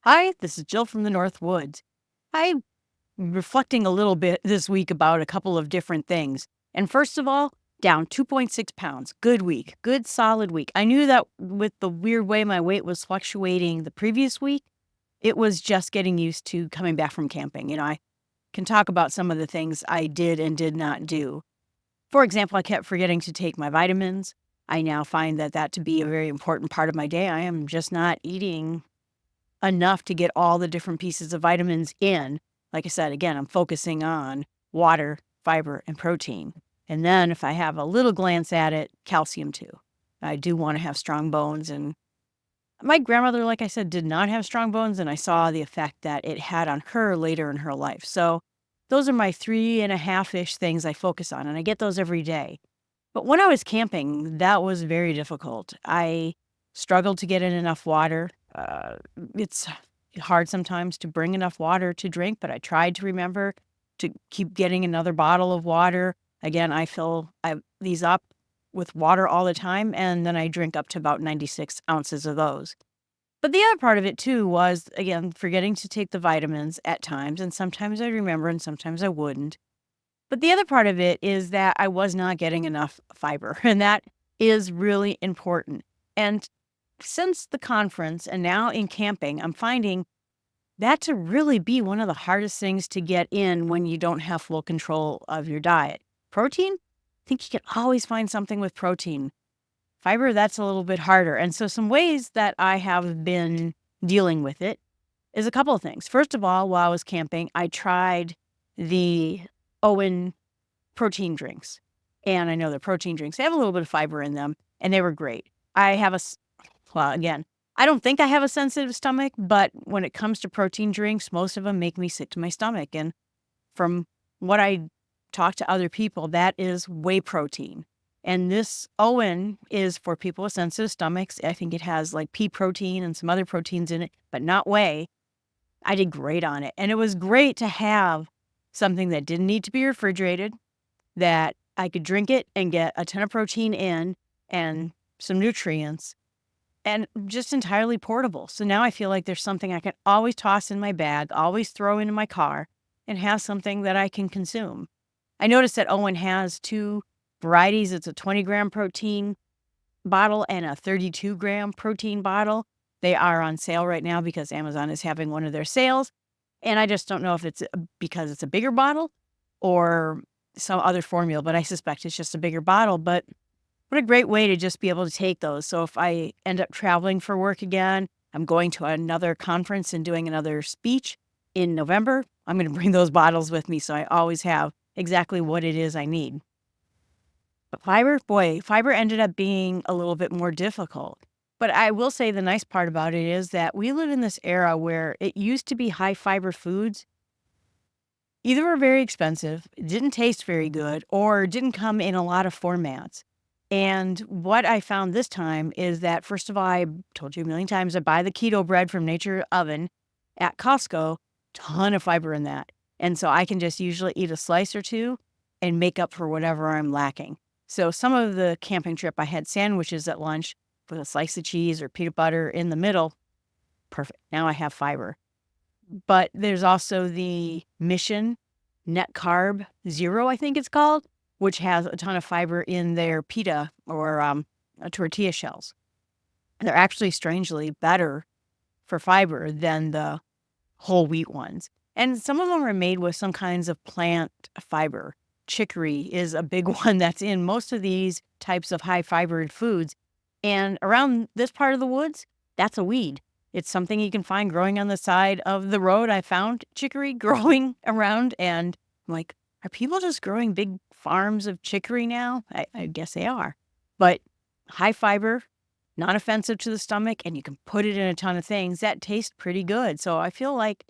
Hi, this is Jill from the Northwoods. I'm reflecting a little bit this week about a couple of different things. And first of all, down 2.6 pounds. Good week, good solid week. I knew that with the weird way my weight was fluctuating the previous week, it was just getting used to coming back from camping. I can talk about some of the things I did and did not do. For example, I kept forgetting to take my vitamins. I now find that to be a very important part of my day. I am just not eating enough to get all the different pieces of vitamins in. Like I said, again, I'm focusing on water, fiber, and protein. And then if I have a little glance at it, calcium too. I do want to have strong bones. And my grandmother, like I said, did not have strong bones. And I saw the effect that it had on her later in her life. So those are my 3.5-ish things I focus on. And I get those every day. But when I was camping, that was very difficult. I struggled to get in enough water. It's hard sometimes to bring enough water to drink, but I tried to remember to keep getting another bottle of water. Again, I fill these up with water all the time, and then I drink up to about 96 ounces of those. But the other part of it too was, again, forgetting to take the vitamins at times, and sometimes I'd remember and sometimes I wouldn't. But the other part of it is that I was not getting enough fiber, and that is really important. And since the conference and now in camping, I'm finding that to really be one of the hardest things to get in when you don't have full control of your diet. Protein, I think you can always find something with protein. Fiber, that's a little bit harder. And so some ways that I have been dealing with it is a couple of things. First of all, while I was camping, I tried the Owen protein drinks. And I know the protein drinks, they have a little bit of fiber in them, and they were great. I have well, again, I don't think I have a sensitive stomach, but when it comes to protein drinks, most of them make me sick to my stomach. And from what I talk to other people, that is whey protein. And this Owen is for people with sensitive stomachs. I think it has like pea protein and some other proteins in it, but not whey. I did great on it. And it was great to have something that didn't need to be refrigerated, that I could drink it and get a ton of protein in and some nutrients, and just entirely portable. So now I feel like there's something I can always toss in my bag, always throw into my car, and have something that I can consume. I noticed that Owen has two varieties. It's a 20-gram protein bottle and a 32-gram protein bottle. They are on sale right now because Amazon is having one of their sales. And I just don't know if it's because it's a bigger bottle or some other formula, but I suspect it's just a bigger bottle. But what a great way to just be able to take those. So if I end up traveling for work again, I'm going to another conference and doing another speech in November, I'm going to bring those bottles with me so I always have exactly what it is I need. But fiber ended up being a little bit more difficult. But I will say the nice part about it is that we live in this era where it used to be high fiber foods either were very expensive, didn't taste very good, or didn't come in a lot of formats. And what I found this time is that, first of all, I told you a million times, I buy the keto bread from Nature Oven at Costco, ton of fiber in that. And so I can just usually eat a slice or two and make up for whatever I'm lacking. So some of the camping trip, I had sandwiches at lunch with a slice of cheese or peanut butter in the middle. Perfect. Now I have fiber. But there's also the Mission Net Carb Zero, I think it's called, which has a ton of fiber in their pita or tortilla shells. They're actually strangely better for fiber than the whole wheat ones. And some of them are made with some kinds of plant fiber. Chicory is a big one that's in most of these types of high fibered foods. And around this part of the woods, that's a weed. It's something you can find growing on the side of the road. I found chicory growing around, and I'm like, are people just growing big farms of chicory now? I guess they are. But high fiber, non-offensive to the stomach, and you can put it in a ton of things that taste pretty good. So I feel like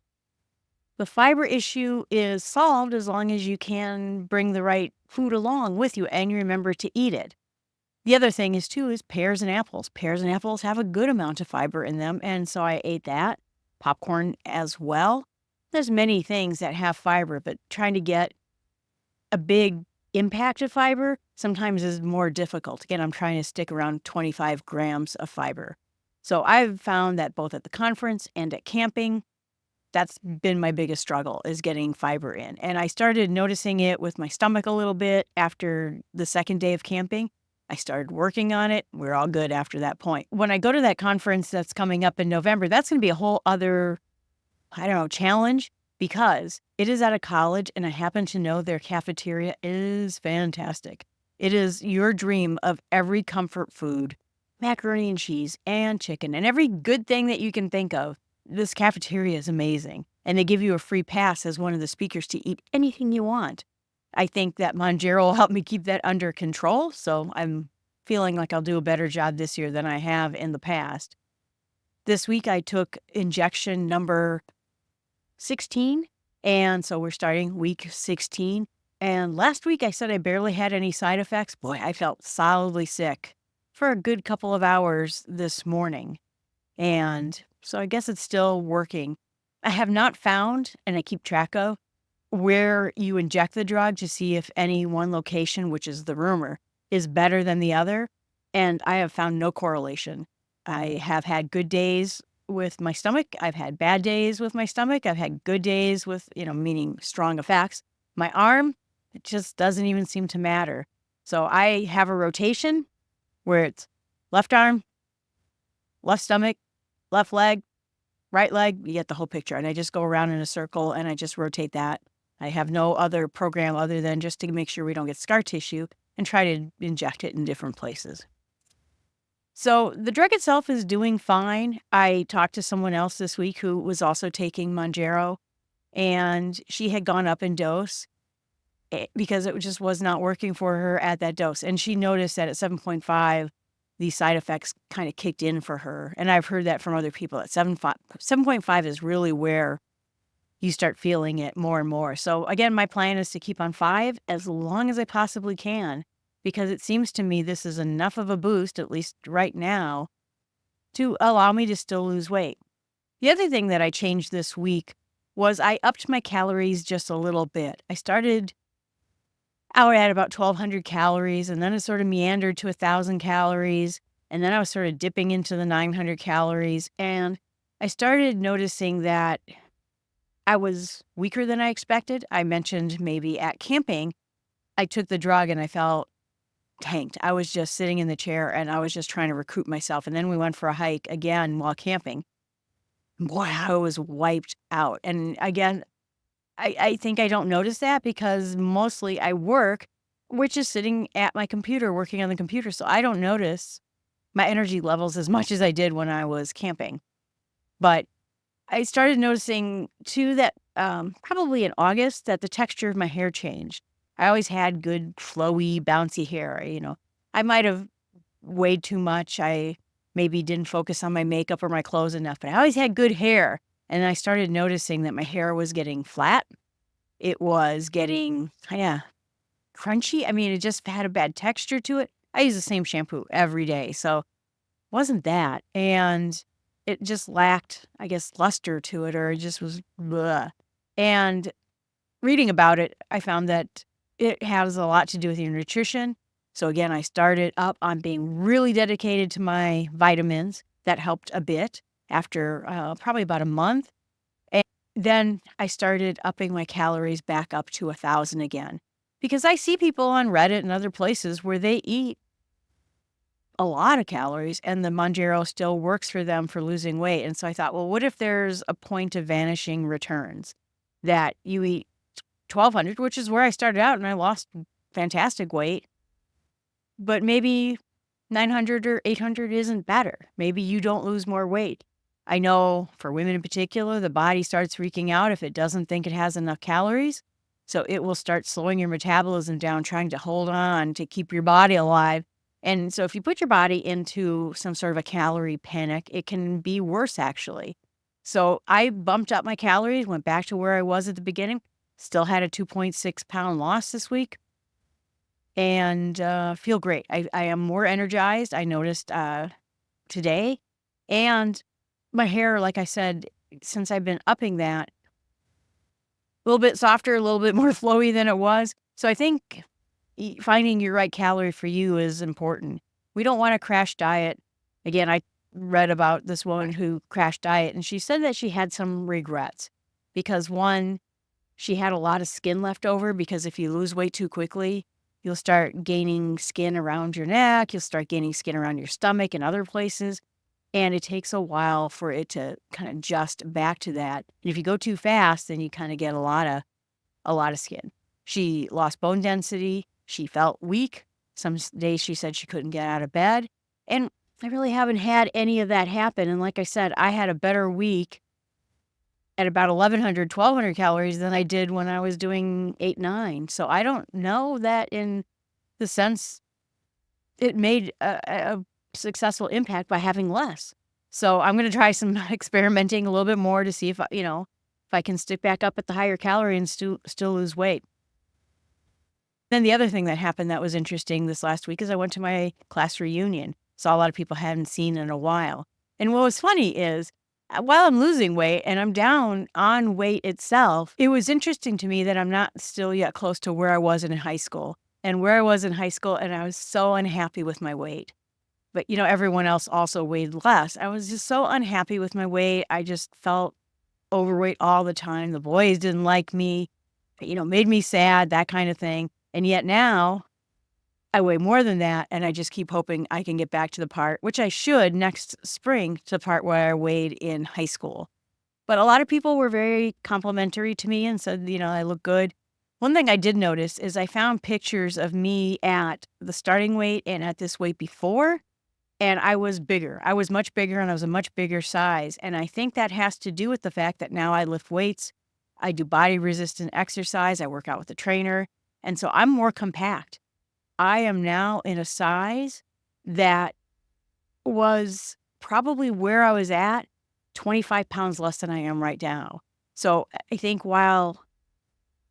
the fiber issue is solved as long as you can bring the right food along with you and you remember to eat it. The other thing is pears and apples. Pears and apples have a good amount of fiber in them, and so I ate that. Popcorn as well. There's many things that have fiber, but trying to get a big impact of fiber sometimes is more difficult. Again, I'm trying to stick around 25 grams of fiber. So I've found that both at the conference and at camping, that's been my biggest struggle is getting fiber in. And I started noticing it with my stomach a little bit after the second day of camping. I started working on it. We're all good after that point. When I go to that conference that's coming up in November, that's going to be a whole other, challenge because it is at a college and I happen to know their cafeteria is fantastic. It is your dream of every comfort food, macaroni and cheese and chicken and every good thing that you can think of. This cafeteria is amazing. And they give you a free pass as one of the speakers to eat anything you want. I think that Mounjaro will help me keep that under control. So I'm feeling like I'll do a better job this year than I have in the past. This week I took injection number 16. And so we're starting week 16. And last week I said I barely had any side effects. Boy, I felt solidly sick for a good couple of hours this morning. And so I guess it's still working. I have not found, and I keep track of, where you inject the drug to see if any one location, which is the rumor, is better than the other. And I have found no correlation. I have had good days with my stomach. I've had bad days with my stomach. I've had good days with, meaning strong effects. My arm, it just doesn't even seem to matter. So I have a rotation where it's left arm, left stomach, left leg, right leg, you get the whole picture. And I just go around in a circle and I just rotate that. I have no other program other than just to make sure we don't get scar tissue and try to inject it in different places. So the drug itself is doing fine. I talked to someone else this week who was also taking Mounjaro, and she had gone up in dose because it just was not working for her at that dose. And she noticed that at 7.5, these side effects kind of kicked in for her. And I've heard that from other people that 7.5 is really where you start feeling it more and more. So again, my plan is to keep on 5 as long as I possibly can, because it seems to me this is enough of a boost, at least right now, to allow me to still lose weight. The other thing that I changed this week was I upped my calories just a little bit. I started out at about 1,200 calories, and then it sort of meandered to 1,000 calories, and then I was sort of dipping into the 900 calories, and I started noticing that I was weaker than I expected. I mentioned maybe at camping, I took the drug and I felt tanked. I was just sitting in the chair and I was just trying to recruit myself, and then we went for a hike again while camping. Boy, I was wiped out, and again, I think I don't notice that because mostly I work, which is sitting at my computer, working on the computer. So I don't notice my energy levels as much as I did when I was camping. But I started noticing too that probably in August that the texture of my hair changed. I always had good, flowy, bouncy hair. I might have weighed too much. I maybe didn't focus on my makeup or my clothes enough, but I always had good hair. And I started noticing that my hair was getting flat. It was getting kind of crunchy. I mean, it just had a bad texture to it. I use the same shampoo every day, so it wasn't that. And it just lacked, I guess, luster to it, or it just was bleh. And reading about it, I found that it has a lot to do with your nutrition. So again, I started up on being really dedicated to my vitamins. That helped a bit after probably about a month. And then I started upping my calories back up to 1,000 again. Because I see people on Reddit and other places where they eat a lot of calories and the Mounjaro still works for them for losing weight. And so I thought, well, what if there's a point of vanishing returns? That you eat 1,200, which is where I started out, and I lost fantastic weight. But maybe 900 or 800 isn't better. Maybe you don't lose more weight. I know for women in particular, the body starts freaking out if it doesn't think it has enough calories. So it will start slowing your metabolism down, trying to hold on to keep your body alive. And so if you put your body into some sort of a calorie panic, it can be worse actually. So I bumped up my calories, went back to where I was at the beginning, still had a 2.6 pound loss this week, and feel great. I am more energized. I noticed today. And my hair, like I said, since I've been upping that, a little bit softer, a little bit more flowy than it was. So I think finding your right calorie for you is important. We don't want a crash diet. Again, I read about this woman who crashed diet, and she said that she had some regrets because one, she had a lot of skin left over because if you lose weight too quickly, you'll start gaining skin around your neck, you'll start gaining skin around your stomach and other places, and it takes a while for it to kind of adjust back to that. And if you go too fast, then you kind of get a lot of skin. She lost bone density, she felt weak. Some days she said she couldn't get out of bed, and I really haven't had any of that happen. And like I said, I had a better week at about 1,100, 1,200 calories than I did when I was doing 8, 9. So I don't know that in the sense it made a successful impact by having less. So I'm going to try some experimenting a little bit more to see if, if I can stick back up at the higher calorie and still lose weight. Then the other thing that happened that was interesting this last week is I went to my class reunion. Saw a lot of people I hadn't seen in a while. And what was funny is while I'm losing weight and I'm down on weight itself, it was interesting to me that I'm not still yet close to where I was in high school. And where I was in high school, and I was so unhappy with my weight. But, everyone else also weighed less. I was just so unhappy with my weight. I just felt overweight all the time. The boys didn't like me, made me sad, that kind of thing. And yet now I weigh more than that, and I just keep hoping I can get back to the part, which I should next spring, to the part where I weighed in high school. But a lot of people were very complimentary to me and said, I look good. One thing I did notice is I found pictures of me at the starting weight and at this weight before, and I was bigger. I was much bigger, and I was a much bigger size. And I think that has to do with the fact that now I lift weights, I do body resistant exercise, I work out with a trainer, and so I'm more compact. I am now in a size that was probably where I was at, 25 pounds less than I am right now. So I think while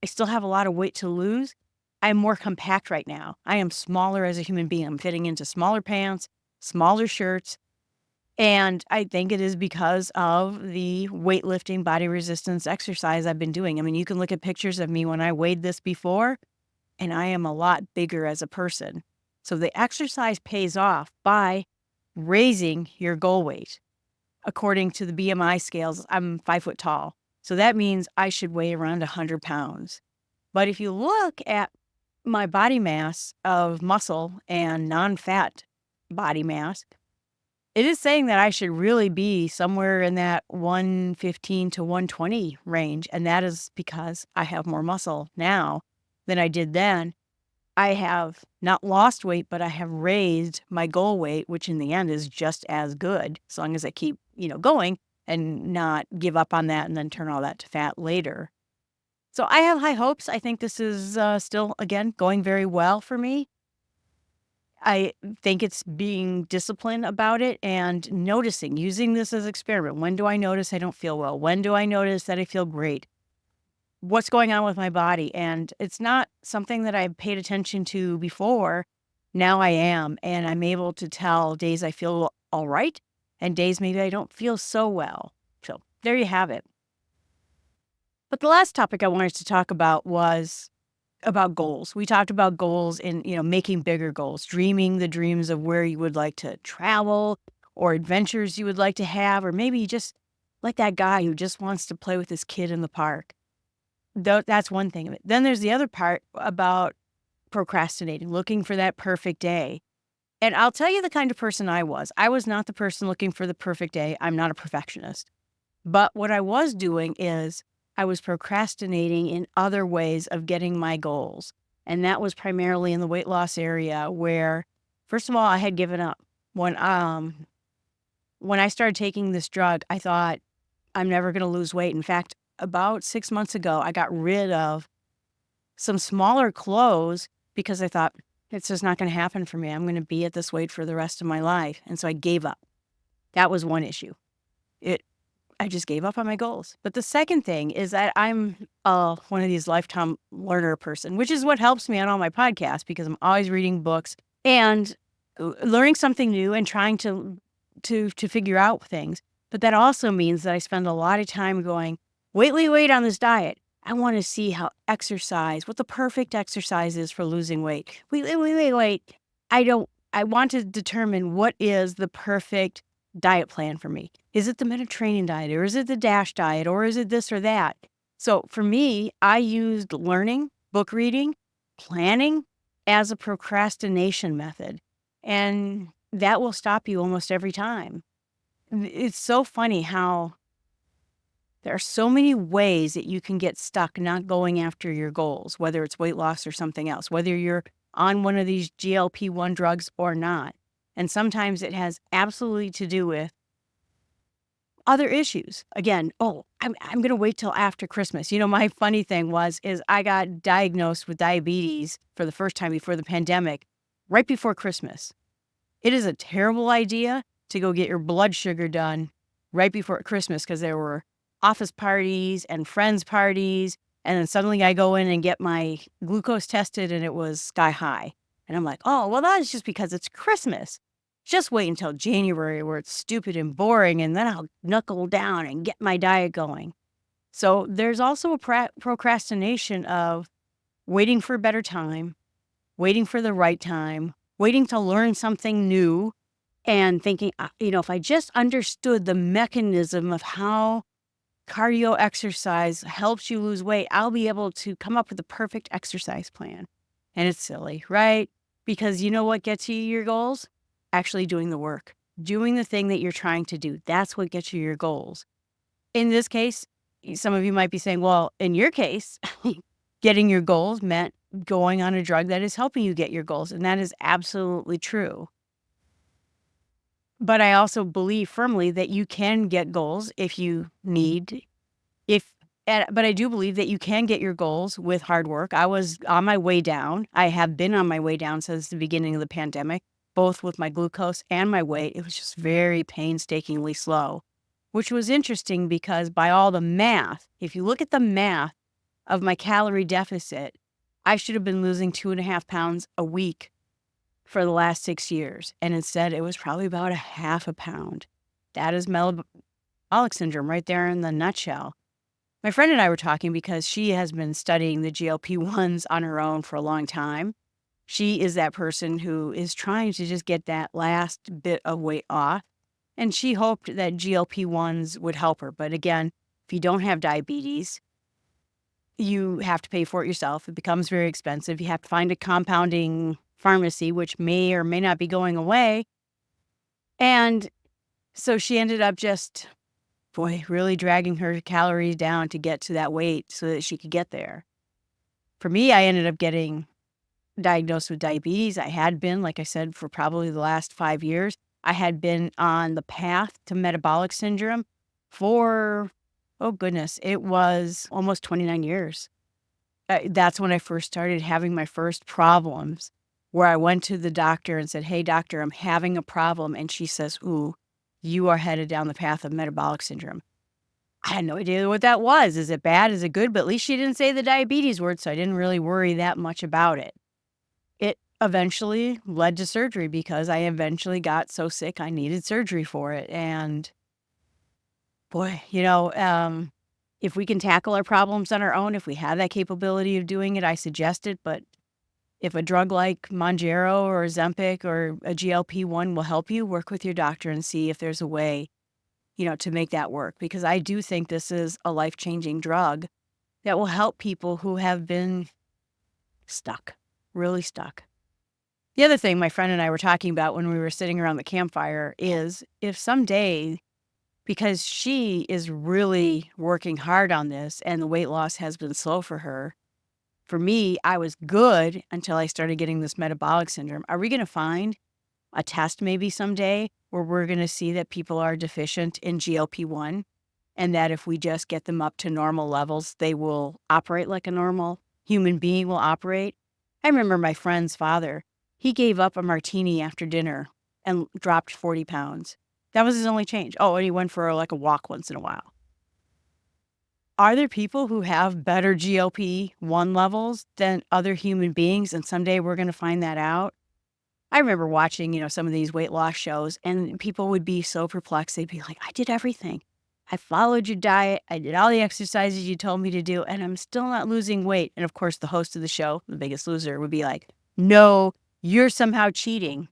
I still have a lot of weight to lose, I'm more compact right now. I am smaller as a human being. I'm fitting into smaller pants, smaller shirts, and I think it is because of the weightlifting body resistance exercise I've been doing. I mean, you can look at pictures of me when I weighed this before, and I am a lot bigger as a person. So the exercise pays off by raising your goal weight. According to the BMI scales, I'm 5 foot tall. So that means I should weigh around 100 pounds. But if you look at my body mass of muscle and non-fat body mass, it is saying that I should really be somewhere in that 115 to 120 range. And that is because I have more muscle now than I did then. I have not lost weight, but I have raised my goal weight, which in the end is just as good, as long as I keep, going and not give up on that and then turn all that to fat later. So I have high hopes. I think this is still, again, going very well for me. I think it's being disciplined about it and noticing, using this as an experiment. When do I notice I don't feel well? When do I notice that I feel great? What's going on with my body? And it's not something that I paid attention to before. Now I am, and I'm able to tell days I feel all right and days maybe I don't feel so well. So there you have it. But the last topic I wanted to talk about was about goals. We talked about goals and, making bigger goals, dreaming the dreams of where you would like to travel or adventures you would like to have, or maybe you just like that guy who just wants to play with his kid in the park. That's one thing of it. Then there's the other part about procrastinating, looking for that perfect day. And I'll tell you the kind of person I was. I was not the person looking for the perfect day. I'm not a perfectionist. But what I was doing is I was procrastinating in other ways of getting my goals. And that was primarily in the weight loss area where, first of all, I had given up. When I started taking this drug, I thought I'm never going to lose weight. In fact, about 6 months ago, I got rid of some smaller clothes because I thought it's just not going to happen for me. I'm going to be at this weight for the rest of my life. And so I gave up. That was one issue. I just gave up on my goals. But the second thing is that I'm one of these lifetime learner person, which is what helps me on all my podcasts because I'm always reading books and learning something new and trying to figure out things. But that also means that I spend a lot of time going, wait on this diet. I want to see what the perfect exercise is for losing weight. Wait. I want to determine what is the perfect diet plan for me? Is it the Mediterranean diet, or is it the DASH diet, or is it this or that? So for me, I used learning, book reading, planning as a procrastination method. And that will stop you almost every time. It's so funny how there are so many ways that you can get stuck not going after your goals, whether it's weight loss or something else, whether you're on one of these GLP-1 drugs or not. And sometimes it has absolutely to do with other issues. Again, I'm going to wait till after Christmas. My funny thing is I got diagnosed with diabetes for the first time before the pandemic, right before Christmas. It is a terrible idea to go get your blood sugar done right before Christmas because there were office parties and friends parties. And then suddenly I go in and get my glucose tested and it was sky high. And I'm like, oh, well, that's just because it's Christmas. Just wait until January where it's stupid and boring, and then I'll knuckle down and get my diet going. So there's also a procrastination of waiting for a better time, waiting for the right time, waiting to learn something new, and thinking, if I just understood the mechanism of how cardio exercise helps you lose weight, I'll be able to come up with the perfect exercise plan. And it's silly, right? Because you know what gets you your goals? Actually doing the work, doing the thing that you're trying to do. That's what gets you your goals. In this case, some of you might be saying, well, in your case, getting your goals meant going on a drug that is helping you get your goals. And that is absolutely true. But I also believe firmly that you can get goals if you need, but I do believe that you can get your goals with hard work. I was on my way down. I have been on my way down since the beginning of the pandemic, both with my glucose and my weight. It was just very painstakingly slow, which was interesting because by all the math, if you look at the math of my calorie deficit, I should have been losing 2.5 pounds a week for the last 6 years. And instead, it was probably about 0.5 pound. That is metabolic syndrome right there in the nutshell. My friend and I were talking because she has been studying the GLP-1s on her own for a long time. She is that person who is trying to just get that last bit of weight off. And she hoped that GLP-1s would help her. But again, if you don't have diabetes, you have to pay for it yourself. It becomes very expensive. You have to find a compounding pharmacy, which may or may not be going away. And so she ended up just, really dragging her calories down to get to that weight so that she could get there. For me, I ended up getting diagnosed with diabetes. I had been, like I said, for probably the last 5 years. I had been on the path to metabolic syndrome for, it was almost 29 years. That's when I first started having my first problems, where I went to the doctor and said, hey, doctor, I'm having a problem. And she says, ooh, you are headed down the path of metabolic syndrome. I had no idea what that was. Is it bad? Is it good? But at least she didn't say the diabetes word, so I didn't really worry that much about it. It eventually led to surgery because I eventually got so sick I needed surgery for it. And if we can tackle our problems on our own, if we have that capability of doing it, I suggest it. But if a drug like Mounjaro or Ozempic or a GLP-1 will help you, work with your doctor and see if there's a way, to make that work. Because I do think this is a life-changing drug that will help people who have been stuck, really stuck. The other thing my friend and I were talking about when we were sitting around the campfire is if someday, because she is really working hard on this and the weight loss has been slow for her, for me, I was good until I started getting this metabolic syndrome. Are we going to find a test maybe someday where we're going to see that people are deficient in GLP-1 and that if we just get them up to normal levels, they will operate like a normal human being will operate? I remember my friend's father. He gave up a martini after dinner and dropped 40 pounds. That was his only change. Oh, and he went for a walk once in a while. Are there people who have better GLP-1 levels than other human beings? And someday we're going to find that out. I remember watching, some of these weight loss shows, and people would be so perplexed. They'd be like, I did everything. I followed your diet. I did all the exercises you told me to do, and I'm still not losing weight. And of course, the host of the show, The Biggest Loser, would be like, no, you're somehow cheating.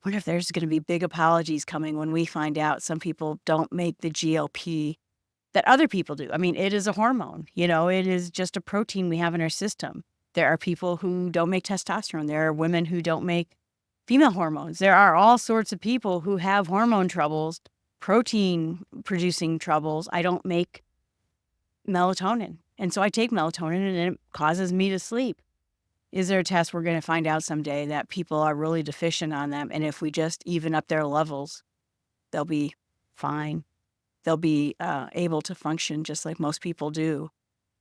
wonder if there's going to be big apologies coming when we find out some people don't make the GLP that other people do. I mean, it is a hormone, it is just a protein we have in our system. There are people who don't make testosterone. There are women who don't make female hormones. There are all sorts of people who have hormone troubles, protein producing troubles. I don't make melatonin. And so I take melatonin and it causes me to sleep. Is there a test we're going to find out someday that people are really deficient on them? And if we just even up their levels, they'll be fine. They'll be able to function just like most people do.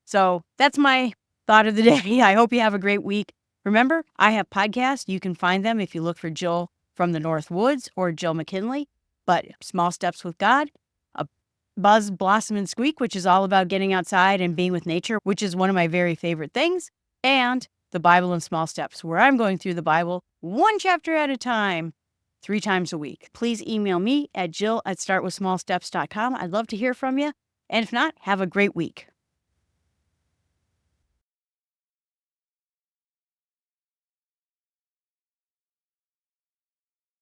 So that's my thought of the day. I hope you have a great week. Remember, I have podcasts. You can find them if you look for Jill from the Northwoods or Jill McKinley. But Small Steps with God, a Buzz, Blossom, and Squeak, which is all about getting outside and being with nature, which is one of my very favorite things. And the Bible in Small Steps, where I'm going through the Bible one chapter at a time, 3 times a week. Please email me at jill@startwithsmallsteps.com. I'd love to hear from you. And if not, have a great week.